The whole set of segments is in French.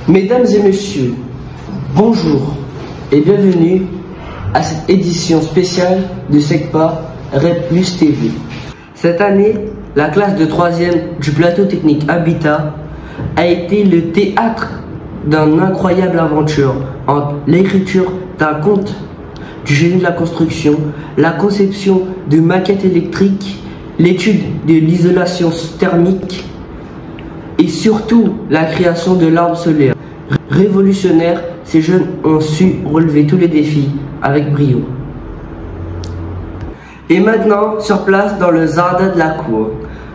Mesdames et messieurs, bonjour et bienvenue à cette édition spéciale de SECPA REP+ TV. Cette année, la classe de 3e du plateau technique Habitat a été le théâtre d'une incroyable aventure entre l'écriture d'un conte du génie de la construction, la conception de maquettes électriques, l'étude de l'isolation thermique et surtout la création de l'arbre solaire. Révolutionnaires, ces jeunes ont su relever tous les défis avec brio. Et maintenant, sur place dans le jardin de la cour,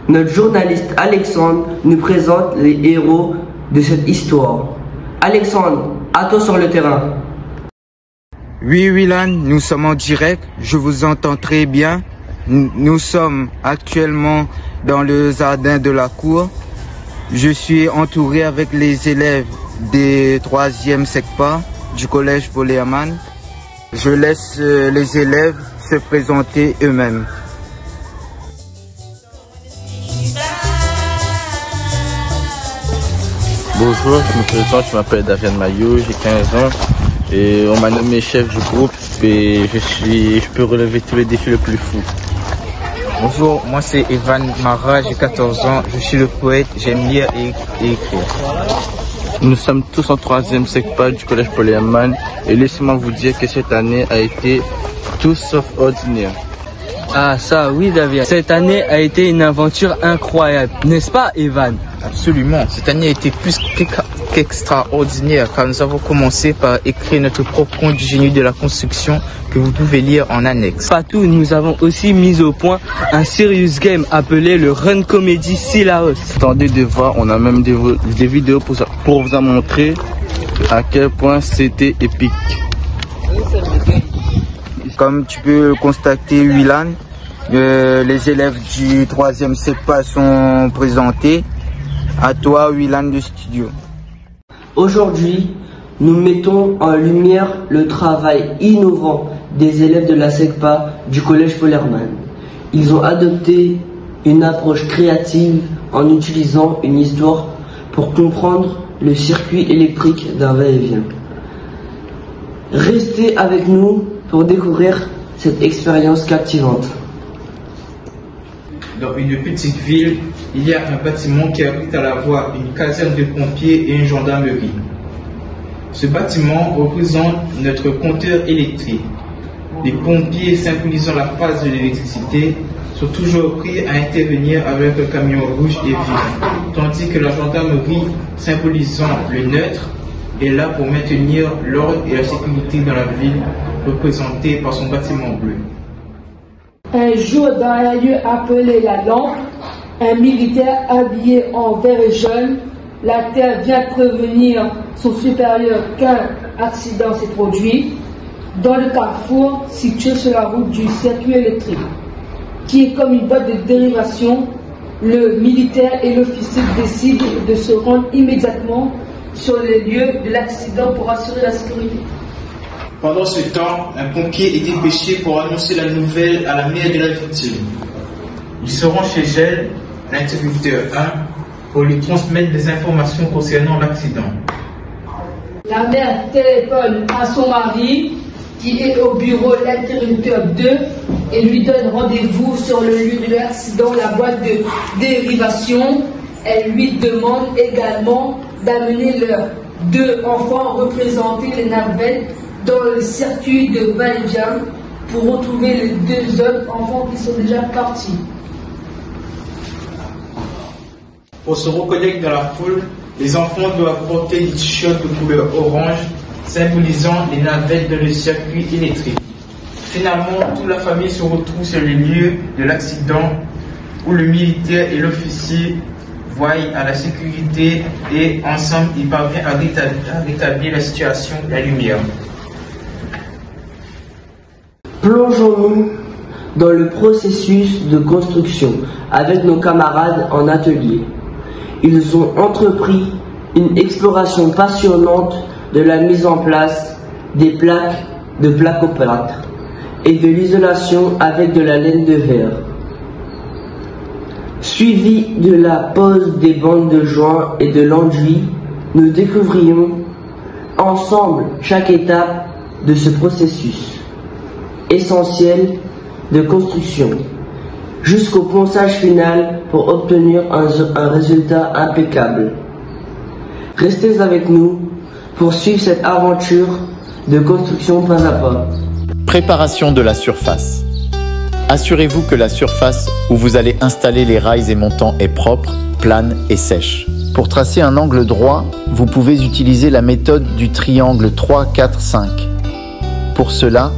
notre journaliste Alexandre nous présente les héros de cette histoire. Alexandre, à toi sur le terrain. Oui, Willan, nous sommes en direct, je vous entends très bien. Nous sommes actuellement dans le jardin de la cour. Je suis entouré avec les élèves des 3e SECPA du collège Paul Hermann. Je laisse les élèves se présenter eux-mêmes. Bonjour, je me présente, je m'appelle David Maillot, j'ai 15 ans et on m'a nommé chef du groupe et je peux relever tous les défis les plus fous. Bonjour, moi c'est Evan Mara, j'ai 14 ans, je suis le poète, j'aime lire et écrire. Nous sommes tous en 3e SECPA du collège Paul Hermann et laissez-moi vous dire que cette année a été tout sauf ordinaire. Ah ça oui David, cette année a été une aventure incroyable, n'est-ce pas Evan? Absolument, cette année a été plus qu'extraordinaire car nous avons commencé par écrire notre propre conte du génie de la construction que vous pouvez lire en annexe. Pas tout, nous avons aussi mis au point un serious game appelé le Run Comedy Silaos. Attendez de voir, on a même des vidéos pour vous montrer à quel point c'était épique. Comme tu peux le constater, Willan, les élèves du 3e SECPA sont présentés. À toi, Willan du studio. Aujourd'hui, nous mettons en lumière le travail innovant des élèves de la SECPA du collège Paul Hermann. Ils ont adopté une approche créative en utilisant une histoire pour comprendre le circuit électrique d'un va-et-vient. Restez avec nous pour découvrir cette expérience captivante. Dans une petite ville, il y a un bâtiment qui abrite à la fois une caserne de pompiers et une gendarmerie. Ce bâtiment représente notre compteur électrique. Les pompiers, symbolisant la phase de l'électricité, sont toujours prêts à intervenir avec un camion rouge et vif, tandis que la gendarmerie, symbolisant le neutre, est là pour maintenir l'ordre et la sécurité dans la ville, représentée par son bâtiment bleu. Un jour, dans un lieu appelé la Lampe, un militaire habillé en vert et jaune, la Terre vient prévenir son supérieur qu'un accident s'est produit dans le carrefour situé sur la route du circuit électrique, qui est comme une boîte de dérivation. Le militaire et l'officier décident de se rendre immédiatement sur les lieux de l'accident pour assurer la sécurité. Pendant ce temps, un pompier est dépêché pour annoncer la nouvelle à la mère de la victime. Il se rend chez elle, l'interrupteur 1, pour lui transmettre des informations concernant l'accident. La mère téléphone à son mari, qui est au bureau l'interrupteur 2, et lui donne rendez-vous sur le lieu de l'accident, la boîte de dérivation. Elle lui demande également d'amener leurs 2 enfants représenter les navettes dans le circuit de va-et-vient pour retrouver les 2 autres enfants qui sont déjà partis. Pour se reconnecter dans la foule, les enfants doivent porter des t-shirts de couleur orange, symbolisant les navettes dans le circuit électrique. Finalement, toute la famille se retrouve sur le lieu de l'accident où le militaire et l'officier voient à la sécurité et ensemble ils parviennent à rétablir la situation de la lumière. Plongeons-nous dans le processus de construction avec nos camarades en atelier. Ils ont entrepris une exploration passionnante de la mise en place des plaques de plaque-au-plâtre et de l'isolation avec de la laine de verre, suivi de la pose des bandes de joint et de l'enduit nous découvrions ensemble chaque étape de ce processus essentiel de construction, jusqu'au ponçage final pour obtenir un résultat impeccable. Restez avec nous pour suivre cette aventure de construction pas à pas. Préparation de la surface. Assurez-vous que la surface où vous allez installer les rails et montants est propre, plane et sèche. Pour tracer un angle droit, vous pouvez utiliser la méthode du triangle 3, 4, 5. Pour cela,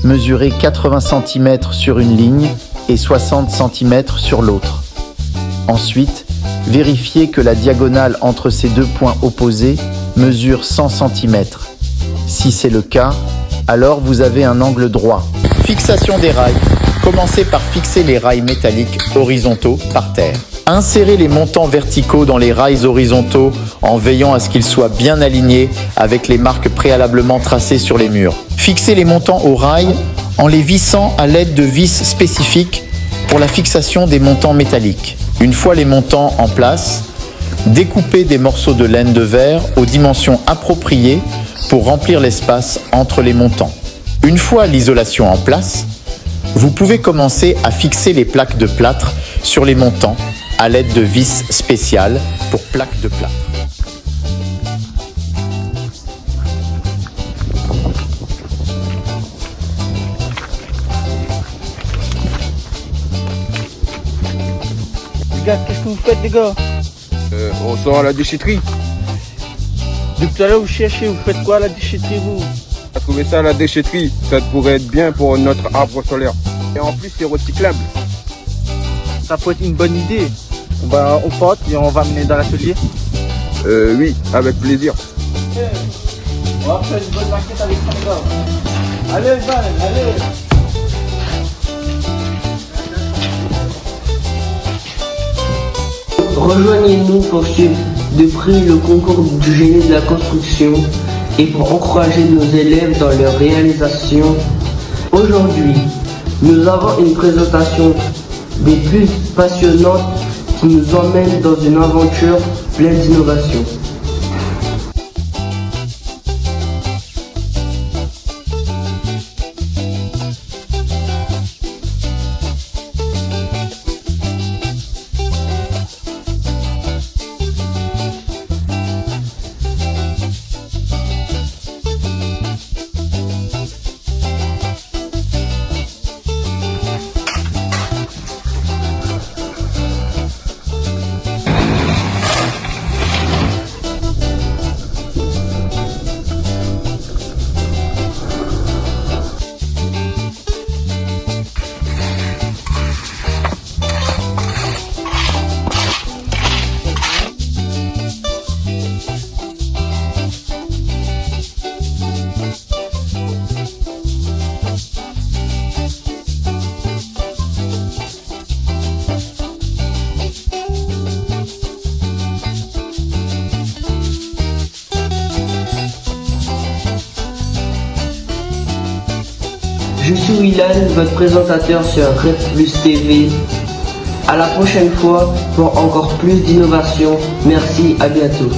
mesurez 80 cm sur une ligne et 60 cm sur l'autre. Ensuite, vérifiez que la diagonale entre ces deux points opposés mesure 100 cm. Si c'est le cas, alors vous avez un angle droit. Fixation des rails. Commencez par fixer les rails métalliques horizontaux par terre. Insérez les montants verticaux dans les rails horizontaux en veillant à ce qu'ils soient bien alignés avec les marques préalablement tracées sur les murs. Fixez les montants aux rails en les vissant à l'aide de vis spécifiques pour la fixation des montants métalliques. Une fois les montants en place, découpez des morceaux de laine de verre aux dimensions appropriées pour remplir l'espace entre les montants. Une fois l'isolation en place, vous pouvez commencer à fixer les plaques de plâtre sur les montants à l'aide de vis spéciales pour plaques de plâtre. Les gars, qu'est-ce que vous faites, les gars? On sort à la déchetterie. Depuis tout à l'heure, vous cherchez, vous faites quoi à la déchetterie, vous? On a trouvé ça à la déchetterie. Ça pourrait être bien pour notre arbre solaire. Et en plus, c'est recyclable. Ça peut être une bonne idée. Bah, on porte et on va mener dans l'atelier. Oui, avec plaisir. On va faire une bonne maquette avec ça, les gars. Allez, Van, allez. Rejoignez-nous pour suivre de près le concours du génie de la construction et pour encourager nos élèves dans leur réalisation. Aujourd'hui, nous avons une présentation des plus passionnantes qui nous emmène dans une aventure pleine d'innovation. Je suis Willan, votre présentateur sur Red Plus TV. À la prochaine fois pour encore plus d'innovation. Merci, à bientôt.